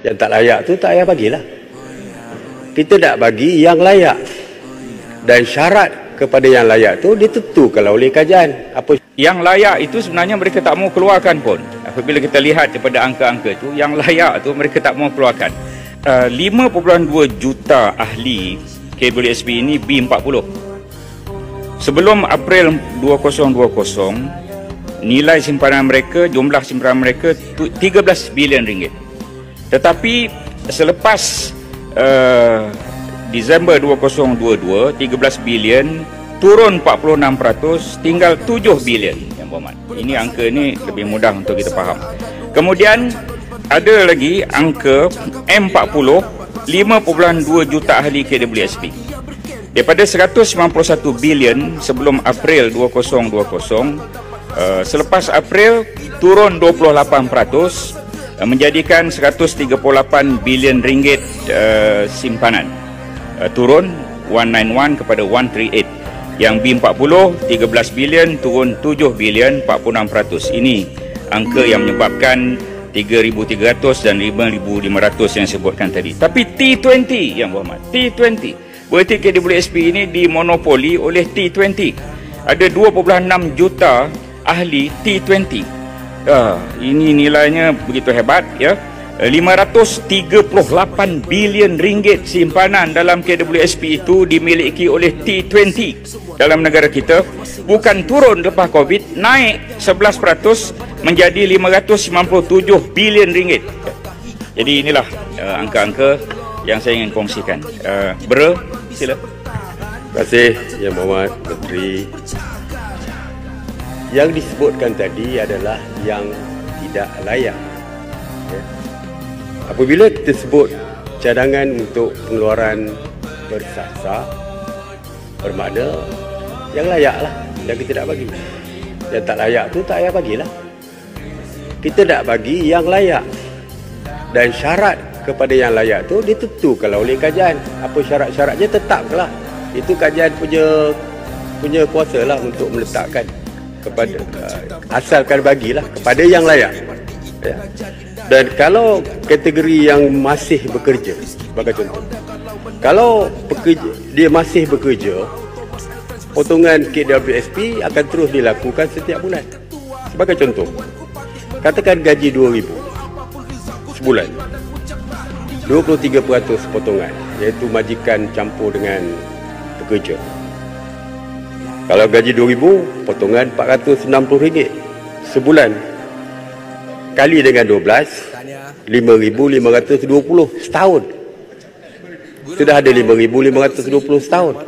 Yang tak layak tu tak payah bagilah. Kita nak bagi yang layak. Dan syarat kepada yang layak tu ditentukan oleh kajian. Apa yang layak itu sebenarnya mereka tak mau keluarkan pun. Apabila kita lihat daripada angka-angka itu, yang layak tu mereka tak mau keluarkan. 5.2 juta ahli KWSP ini B40. Sebelum April 2020, nilai simpanan mereka, jumlah simpanan mereka 13 bilion ringgit. Tetapi selepas Disember 2022, 13 bilion turun 46%, tinggal 7 bilion, Yang Berhormat. Ini angka ni lebih mudah untuk kita faham. Kemudian ada lagi angka M40, 5.2 juta ahli KWSP. Daripada 191 bilion sebelum April 2020, selepas April turun 28%, menjadikan 138 bilion ringgit simpanan. Turun 191 kepada 138. Yang B40 13 bilion turun 7 bilion, 46%. Ini angka yang menyebabkan 3,300 dan 5,500 yang disebutkan tadi. Tapi T20 Yang Berhormat, T20 berarti KWSP ini dimonopoli oleh T20. Ada 2.6 juta ahli T20. Ini nilainya begitu hebat, ya. 538 bilion ringgit simpanan dalam KWSP itu dimiliki oleh T20 dalam negara kita. Bukan turun lepas Covid, naik 11% menjadi 597 bilion ringgit. Jadi inilah angka-angka yang saya ingin kongsikan. Sila. Terima kasih Yang Berhormat Menteri. Yang disebutkan tadi adalah yang tidak layak. Ya. Apabila kita sebut cadangan untuk pengeluaran bersasar, bermakna yang layak lah yang kita nak bagi. Yang tak layak tu tak payah bagilah. Kita nak bagi yang layak. Dan syarat kepada yang layak tu ditentukan oleh kajian. Apa syarat-syaratnya tetaplah. Itu kajian punya kuasa lah untuk meletakkan kepada asalkan bagilah kepada yang layak. Ya. Dan kalau kategori yang masih bekerja, sebagai contoh, kalau dia masih bekerja, potongan KWSP akan terus dilakukan setiap bulan. Sebagai contoh, katakan gaji 2,000 sebulan, 23% potongan, iaitu majikan campur dengan pekerja. Kalau gaji 2,000, potongan RM460 sebulan. Kali dengan 12, 5,520 setahun. Sudah ada 5,520 setahun.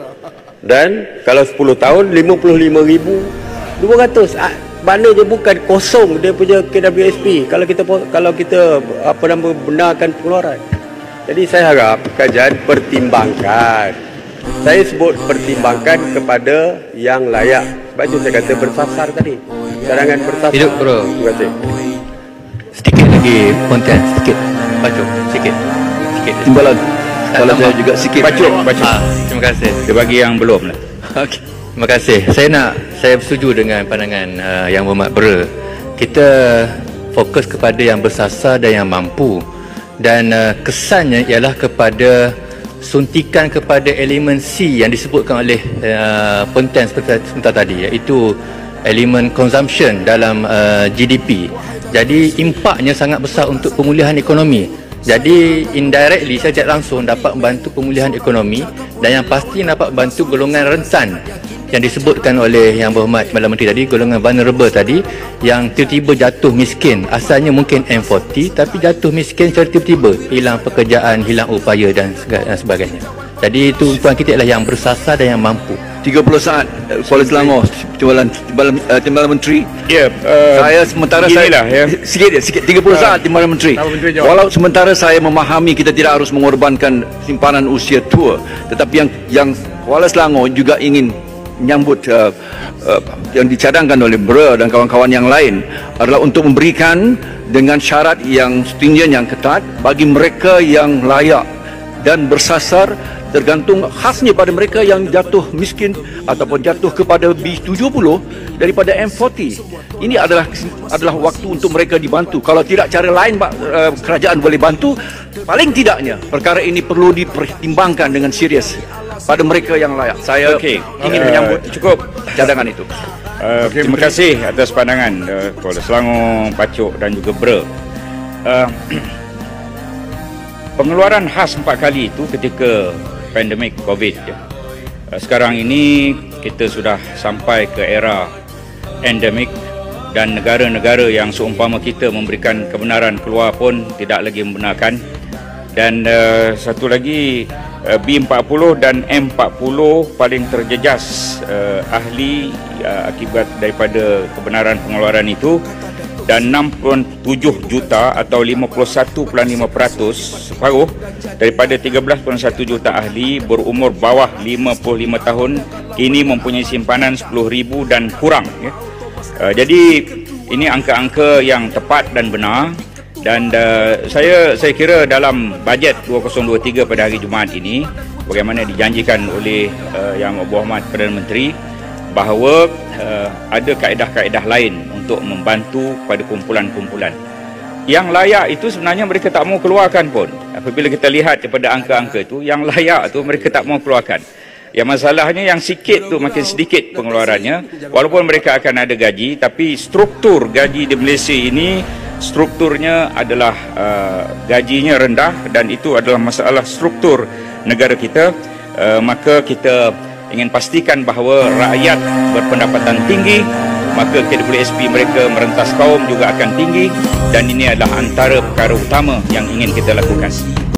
Dan kalau 10 tahun, 55,200. Maknanya bukan kosong dia punya KWSP kalau kita benarkan pengeluaran. Jadi saya harap kajian pertimbangkan. Saya sebut pertimbangkan kepada yang layak. Sebab itu saya kata bersasar tadi. Cadangan bersasar. Hidup, bro. Terima kasih. Sedikit lagi konten, sedikit. Pacuk, sikit. Timbalan. Kalau saya juga sikit. Pacuk. Terima kasih. Dia bagi yang belum lah. Okey. Terima kasih. Saya bersetuju dengan pandangan Yang Berhormat Bera. Kita fokus kepada yang bersasar dan yang mampu. Dan kesannya ialah kepada suntikan kepada elemen C yang disebutkan oleh konten sebentar tadi, iaitu elemen consumption dalam GDP. Jadi impaknya sangat besar untuk pemulihan ekonomi. Jadi indirectly saya tidak langsung dapat membantu pemulihan ekonomi, dan yang pasti dapat membantu golongan rentan yang disebutkan oleh Yang Berhormat Perdana Menteri tadi, golongan vulnerable tadi, yang tiba-tiba jatuh miskin. Asalnya mungkin M40, tapi jatuh miskin secara tiba-tiba, hilang pekerjaan, hilang upaya dan sebagainya. Jadi itu tuan kita ialah yang bersasar dan yang mampu. 30 saat Kuala Selangor Timbalan Menteri. Ya, Saya sementara saya ya. sikit 30 saat Timbalan Menteri. Walau sementara saya memahami kita tidak harus mengorbankan simpanan usia tua, tetapi yang Kuala Selangor juga ingin menyambut yang dicadangkan oleh Bera dan kawan-kawan yang lain adalah untuk memberikan dengan syarat yang stringent, yang ketat bagi mereka yang layak dan bersasar tergantung khasnya pada mereka yang jatuh miskin ataupun jatuh kepada B70 daripada M40. Ini adalah waktu untuk mereka dibantu. Kalau tidak cara lain kerajaan boleh bantu, paling tidaknya perkara ini perlu dipertimbangkan dengan serius pada mereka yang layak. Saya ingin menyambut cukup cadangan itu. Terima kasih atas pandangan Kuala Selangor, Pacuk dan juga Bre. Pengeluaran khas 4 kali itu ketika pandemik COVID. Sekarang ini kita sudah sampai ke era endemik dan negara-negara yang seumpama kita memberikan kebenaran keluar pun tidak lagi membenarkan. Dan satu lagi B40 dan M40 paling terjejas ahli akibat daripada kebenaran pengeluaran itu, dan 67 juta atau 51.5% separuh daripada 13.1 juta ahli berumur bawah 55 tahun kini mempunyai simpanan 10,000 dan kurang, ya. Jadi ini angka-angka yang tepat dan benar, dan saya kira dalam bajet 2023 pada hari Jumaat ini, bagaimana dijanjikan oleh Yang Berhormat Perdana Menteri, bahawa ada kaedah-kaedah lain untuk membantu pada kumpulan-kumpulan yang layak itu sebenarnya mereka tak mau keluarkan pun. Apabila kita lihat daripada angka-angka itu, yang layak tu mereka tak mau keluarkan. Yang masalahnya yang sikit tu makin sedikit pengeluarannya, walaupun mereka akan ada gaji, tapi struktur gaji di Malaysia ini strukturnya adalah gajinya rendah, dan itu adalah masalah struktur negara kita. Maka kita ingin pastikan bahawa rakyat berpendapatan tinggi, maka KWSP mereka merentas kaum juga akan tinggi, dan ini adalah antara perkara utama yang ingin kita lakukan.